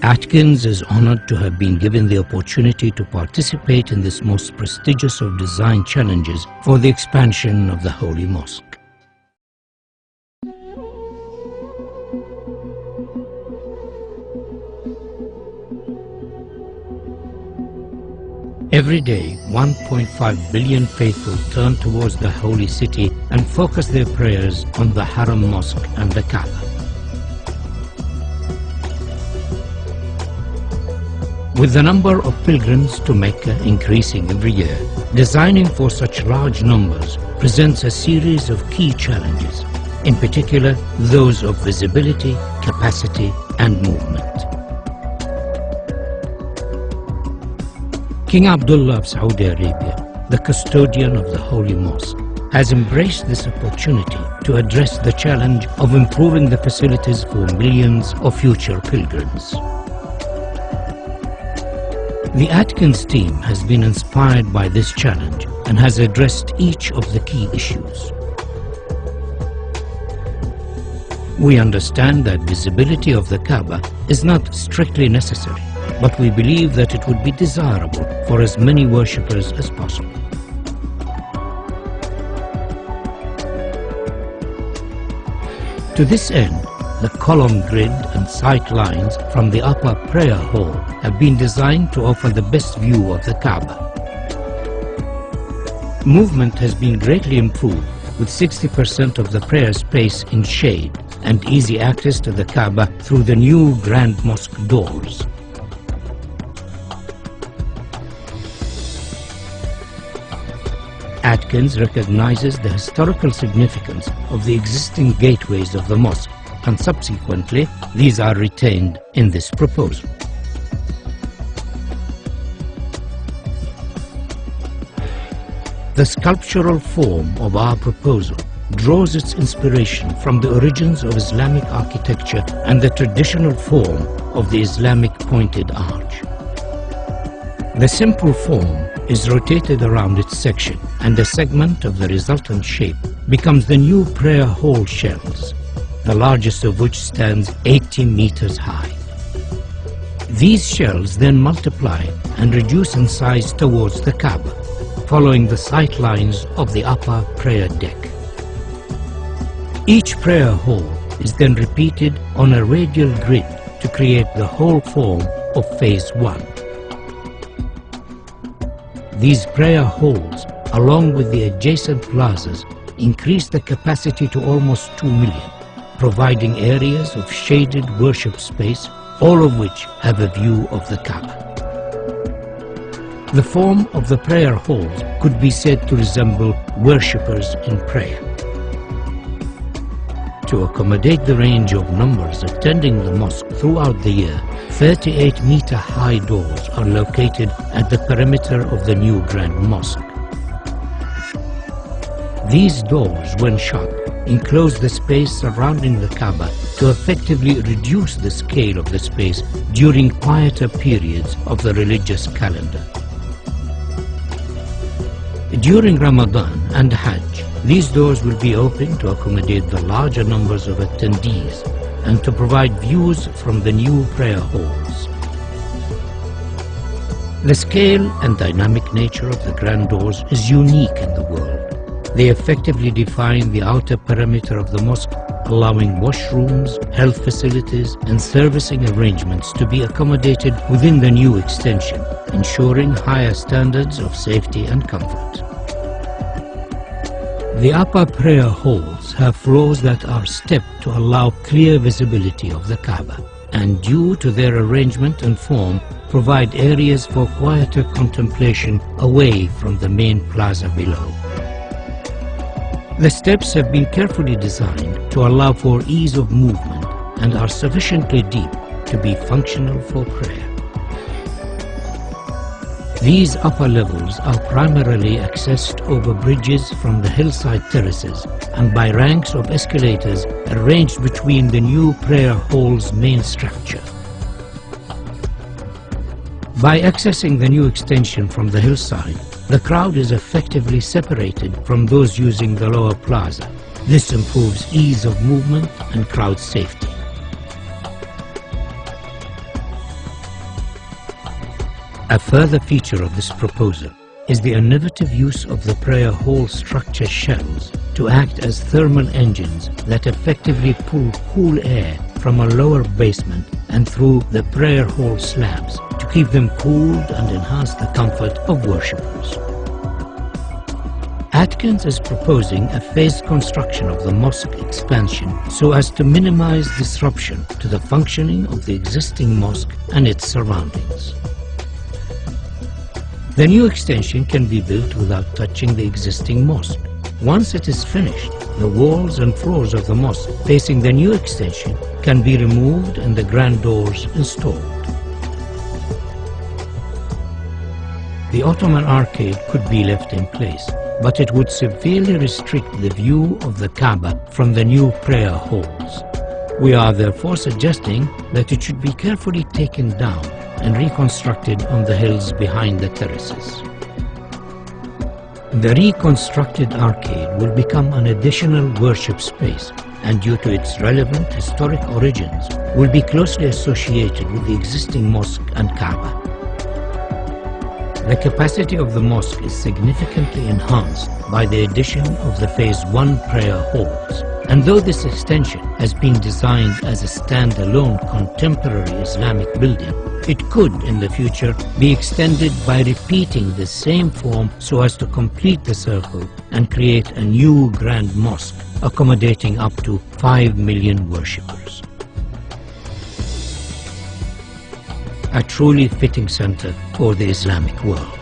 Atkins is honored to have been given the opportunity to participate in this most prestigious of design challenges for the expansion of the Holy Mosque. Every day, 1.5 billion faithful turn towards the holy city and focus their prayers on the Haram Mosque and the Kaaba. With the number of pilgrims to Mecca increasing every year, designing for such large numbers presents a series of key challenges, in particular those of visibility, capacity and movement. King Abdullah of Saudi Arabia, the custodian of the Holy Mosque, has embraced this opportunity to address the challenge of improving the facilities for millions of future pilgrims. The Atkins team has been inspired by this challenge and has addressed each of the key issues. We understand that visibility of the Kaaba is not strictly necessary, but we believe that it would be desirable for as many worshippers as possible. To this end, the column grid and sight lines from the upper prayer hall have been designed to offer the best view of the Kaaba. Movement has been greatly improved, with 60% of the prayer space in shade and easy access to the Kaaba through the new Grand Mosque doors. Atkins recognizes the historical significance of the existing gateways of the mosque, and subsequently these are retained in this proposal. The sculptural form of our proposal draws its inspiration from the origins of Islamic architecture and the traditional form of the Islamic pointed arch. The simple form is rotated around its section, and a segment of the resultant shape becomes the new prayer hall shells, the largest of which stands 80 meters high. These shells then multiply and reduce in size towards the Kaaba, following the sight lines of the upper prayer deck. Each prayer hall is then repeated on a radial grid to create the whole form of Phase 1. These prayer halls, along with the adjacent plazas, increase the capacity to almost 2 million, providing areas of shaded worship space, all of which have a view of the Kaaba. The form of the prayer halls could be said to resemble worshippers in prayer. To accommodate the range of numbers attending the mosque throughout the year, 38-meter-high doors are located at the perimeter of the new Grand Mosque. These doors, when shut, enclose the space surrounding the Kaaba to effectively reduce the scale of the space during quieter periods of the religious calendar. During Ramadan and Hajj, these doors will be open to accommodate the larger numbers of attendees and to provide views from the new prayer halls. The scale and dynamic nature of the grand doors is unique in the world. They effectively define the outer perimeter of the mosque, allowing washrooms, health facilities and servicing arrangements to be accommodated within the new extension, ensuring higher standards of safety and comfort. The upper prayer halls have floors that are stepped to allow clear visibility of the Kaaba, and due to their arrangement and form, provide areas for quieter contemplation away from the main plaza below. The steps have been carefully designed to allow for ease of movement and are sufficiently deep to be functional for prayer. These upper levels are primarily accessed over bridges from the hillside terraces and by ranks of escalators arranged between the new prayer hall's main structure. By accessing the new extension from the hillside, the crowd is effectively separated from those using the lower plaza. This improves ease of movement and crowd safety. A further feature of this proposal is the innovative use of the prayer hall structure shells to act as thermal engines that effectively pull cool air from a lower basement and through the prayer hall slabs to keep them cooled and enhance the comfort of worshippers. Atkins is proposing a phased construction of the mosque expansion so as to minimize disruption to the functioning of the existing mosque and its surroundings. The new extension can be built without touching the existing mosque. Once it is finished, the walls and floors of the mosque facing the new extension can be removed and the grand doors installed. The Ottoman arcade could be left in place, but it would severely restrict the view of the Kaaba from the new prayer halls. We are therefore suggesting that it should be carefully taken down and reconstructed on the hills behind the terraces. The reconstructed arcade will become an additional worship space and, due to its relevant historic origins, will be closely associated with the existing mosque and Kaaba. The capacity of the mosque is significantly enhanced by the addition of the Phase 1 prayer halls, and though this extension has been designed as a stand-alone contemporary Islamic building, it could in the future be extended by repeating the same form so as to complete the circle and create a new grand mosque accommodating up to 5 million worshippers. A truly fitting center for the Islamic world.